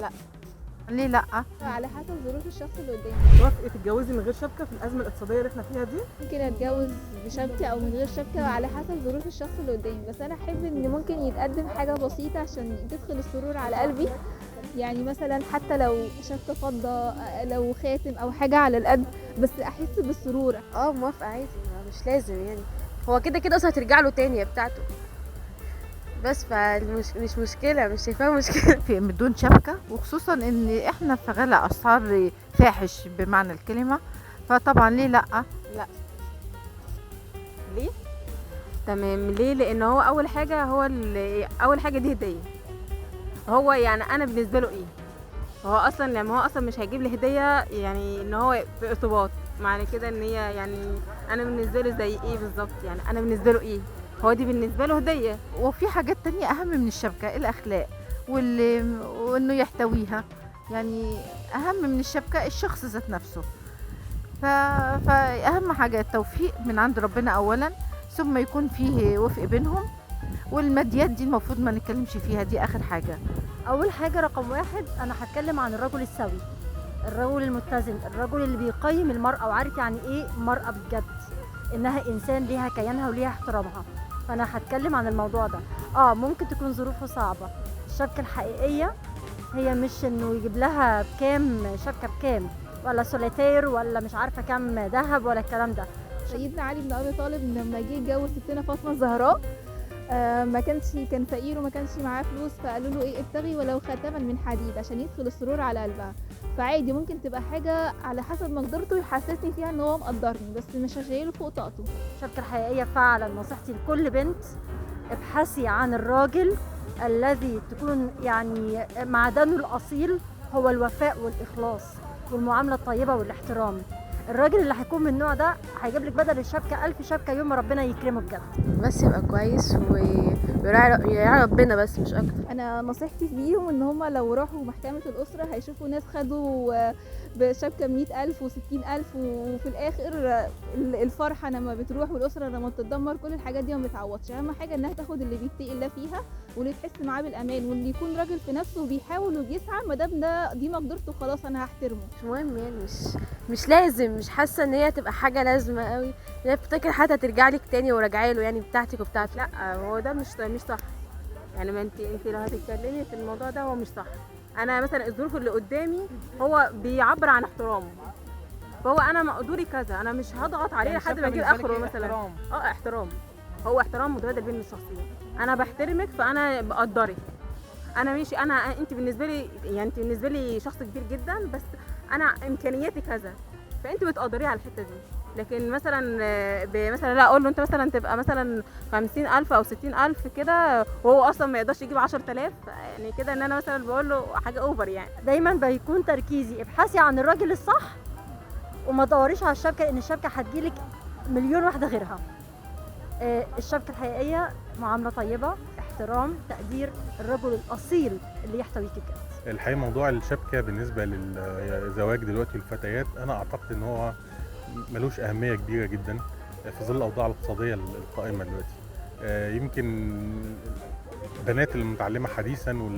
لا. ليه لا؟ على حسب ظروف الشخص اللي قدامي. توافقي تتجوزي من غير شبكه في الازمه الاقتصاديه اللي احنا فيها دي؟ ممكن اتجوز بشبكه او من غير شبكه على حسب ظروف الشخص اللي قدامي، بس انا احب ان ممكن يتقدم حاجه بسيطه عشان تدخل السرور على قلبي. يعني مثلا حتى لو شبكه فضه، لو خاتم او حاجه على القد، بس احس بالسرور. موافقة عادي، مش لازم يعني، هو كده كده اصلا هترجع له تاني يا بتاعته، بس مش مشكلة، مش شايفاها مشكلة. في بدون شبكة، وخصوصا ان احنا في غلاء اسعار فاحش بمعنى الكلمة، فطبعا ليه لا؟ ليه؟ تمام. ليه؟ لان هو اول حاجه، اول حاجه دي هديه. هو يعني انا بالنسبه له ايه؟ هو اصلا يعني هو اصلا مش هيجيب لي هديه يعني ان هو في ارتباط، معنى كده ان هي يعني انا بالنسبه له زي ايه بالظبط؟ يعني انا بالنسبه له ايه؟ هو دي بالنسبه له هديه. وفي حاجات تانية اهم من الشبكة، الاخلاق وانه يحتويها، يعني اهم من الشبكة الشخص ذات نفسه. فاهم حاجه التوفيق من عند ربنا اولا، ثم يكون فيه وفق بينهم، والماديات دي المفروض ما نتكلمش فيها، دي اخر حاجه. اول حاجه رقم واحد انا هتكلم عن الرجل السوي، الرجل المتزن، الرجل اللي بيقيم المرأة وعارف يعني ايه مرأة بجد، انها انسان ليها كيانها وليها احترامها. فانا هتكلم عن الموضوع ده. ممكن تكون ظروفه صعبة. الشبكة الحقيقية هي مش انه يجيب لها بكام شبكة، بكام ولا سوليتير ولا مش عارفة كام ذهب ولا الكلام ده. سيدنا علي بن ابي طالب لما جه يتجوز ستنا فاطمه الزهراء، كان فقير وما كانش معاه فلوس، فقالوا له ايه، ابتغي ولو خاتما من حديد عشان يدخل السرور على قلبها. فعادي ممكن تبقى حاجه على حسب مقدرته يحسسني فيها ان هو مقدرني، بس مش هشيله فوق طاقته. الشبكة الحقيقية فعلا نصيحتي لكل بنت، ابحثي عن الراجل الذي تكون يعني معدنه الأصيل هو الوفاء والإخلاص والمعاملة الطيبة والاحترام. الراجل اللي هيكون من النوع ده هيجيب لك بدل الشبكة 1000 شبكة يوم ما ربنا يكرمه بجد. بس يبقى كويس ويراعي ربنا بس مش اكتر. انا نصيحتي ليهم ان هم لو راحوا محكمه الاسره هيشوفوا ناس خدوا بشبكه 100,000 و60,000، وفي الاخر الفرحه لما بتروح والاسره لما بتتدمر، كل الحاجات دي ما بتعوضش. اهم حاجه انها تاخد اللي بيتقي الله فيها واللي تحس معاه بالامان، واللي يكون راجل في نفسه وبيحاول وبيسعى، ما دام دي مقدرته خلاص انا هحترمه. مش مهم يعني، مش لازم، مش حاسه ان هي تبقى حاجه لازمه قوي، هي بتفتكر حتى ترجع لك تاني وراجعه له يعني بتاعتك وبتاعتك. لا، هو ده مش صح. يعني ما انت لو هتتكلمي في الموضوع ده هو مش صح. انا مثلا الظروف اللي قدامي هو بيعبر عن احترامه، فهو انا مقدوري كذا، انا مش هضغط عليه لحد ما اجيب اخره مثلا. احترام، هو احترام متبادل بين الشخصين. انا بحترمك فانا بقدرك، انا ماشي، انت بالنسبه لي يعني انت بالنسبه لي شخص كبير جدا، بس انا امكانياتي كذا، فانت بتقدريه على الحته دي. لكن مثلا مثلا لا اقول له انت مثلا تبقى مثلا 50,000 او 60,000 كده، وهو اصلا ما يقدرش يجيب 10,000، يعني كده ان انا مثلا بقول له حاجه اوفر يعني. دايما بيكون تركيزي ابحثي عن الراجل الصح، وما تدوريش على الشبكه، لان الشبكه هتجيلك مليون واحده غيرها. الشبكه الحقيقيه معامله طيبه، احترام، تقدير، الرجل الاصيل اللي يحتويك بجد. الحقيقة موضوع الشبكة بالنسبة للزواج دلوقتي والفتيات، أنا أعتقد إن هو ملوش أهمية كبيرة جدا في ظل الأوضاع الاقتصادية القائمة دلوقتي. يمكن البنات المتعلمة حديثا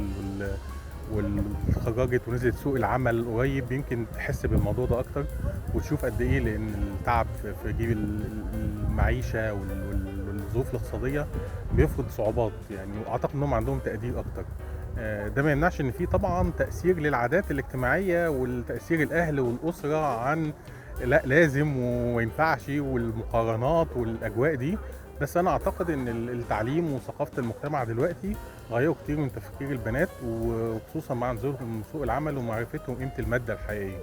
والخرجت ونزلت سوق العمل قريب يمكن تحس بالموضوع ده أكتر، وتشوف قد إيه، لأن التعب في جيب المعيشة والظروف الاقتصادية بيفرض صعوبات يعني، وأعتقد إنهم عندهم تقدير أكتر. ده ما يمنعش ان في طبعا تأثير للعادات الاجتماعية والتأثير الاهل والاسرة عن لا لازم وما ينفعش والمقارنات والاجواء دي، بس انا اعتقد ان التعليم وثقافة المجتمع دلوقتي غيروا كتير من تفكير البنات، وخصوصا مع نزولهم سوق العمل ومعرفتهم قيمة المادة الحقيقية.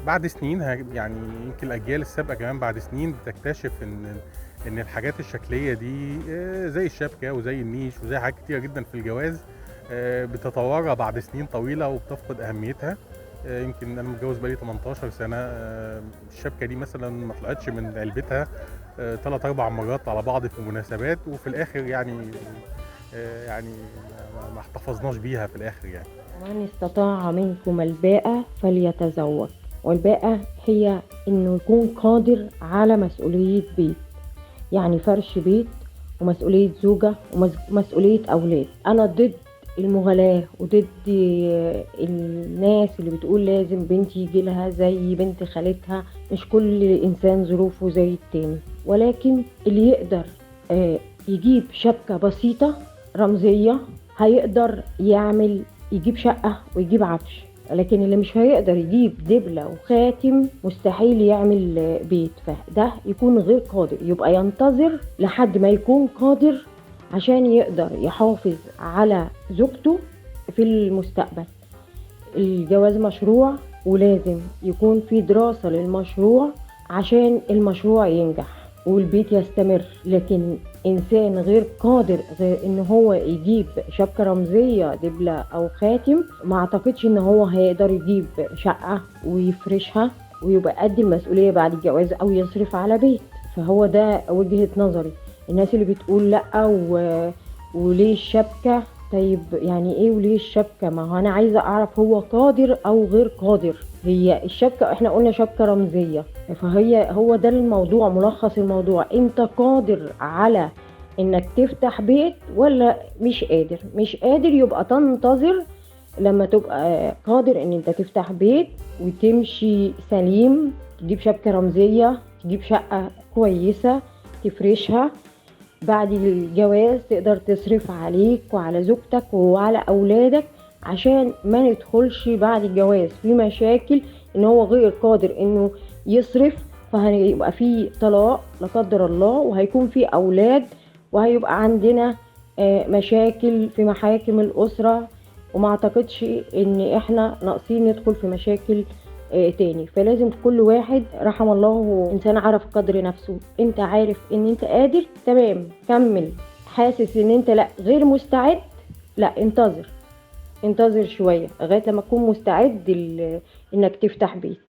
بعد سنين يعني يمكن الاجيال السابقة كمان بعد سنين بتكتشف ان الحاجات الشكليه دي زي الشبكه وزي النيش وزي حاجات كتيره جدا في الجواز بتتورع بعد سنين طويله وبتفقد اهميتها. يمكن انا متجوز بقالي 18 سنه، الشبكه دي مثلا ما طلعتش من علبتها 3-4 مرات على بعض في مناسبات، وفي الاخر يعني ما احتفظناش بيها في الاخر يعني. ومن استطاع منكم الباءة فليتزوج، والباءة هي انه يكون قادر على مسؤوليه بيت، يعني فرش بيت ومسؤولية زوجة ومسؤولية أولاد. أنا ضد المغالاة وضد الناس اللي بتقول لازم بنتي يجيلها زي بنت خالتها. مش كل إنسان ظروفه زي التاني، ولكن اللي يقدر يجيب شبكة بسيطة رمزية هيقدر يجيب شقة ويجيب عفش. لكن اللي مش هيقدر يجيب دبلة وخاتم مستحيل يعمل بيت، فده يكون غير قادر، يبقى ينتظر لحد ما يكون قادر عشان يقدر يحافظ على زوجته في المستقبل. الجواز مشروع ولازم يكون في دراسة للمشروع عشان المشروع ينجح والبيت يستمر. لكن إنسان غير قادر غير إن هو يجيب شبكة رمزية دبلة أو خاتم، ما أعتقدش إن هو هيقدر يجيب شقة ويفرشها ويبقى قد المسؤولية بعد الجواز أو يصرف على بيت. فهو ده وجهة نظري. الناس اللي بتقول لأ وليه الشبكة، طيب يعني ايه وليه الشبكة؟ ما هو انا عايزة اعرف هو قادر او غير قادر. هي الشبكة احنا قلنا شبكة رمزية، هو ده الموضوع، ملخص الموضوع. انت قادر على انك تفتح بيت ولا مش قادر؟ مش قادر يبقى تنتظر لما تبقى قادر ان انت تفتح بيت وتمشي سليم، تجيب شبكة رمزية، تجيب شقة كويسة تفرشها. بعد الجواز تقدر تصرف عليك وعلى زوجتك وعلى أولادك، عشان ما ندخلش بعد الجواز في مشاكل ان هو غير قادر انه يصرف، فهيبقى في طلاق لا قدر الله، وهيكون في أولاد، وهيبقى عندنا مشاكل في محاكم الأسرة. وما اعتقدش ان احنا ناقصين ندخل في مشاكل تاني. فلازم كل واحد رحم الله انسان عرف قدر نفسه. انت عارف ان انت قادر، تمام كمل. حاسس ان انت لا غير مستعد، لا انتظر شوية لغاية لما تكون مستعد انك تفتح بيت.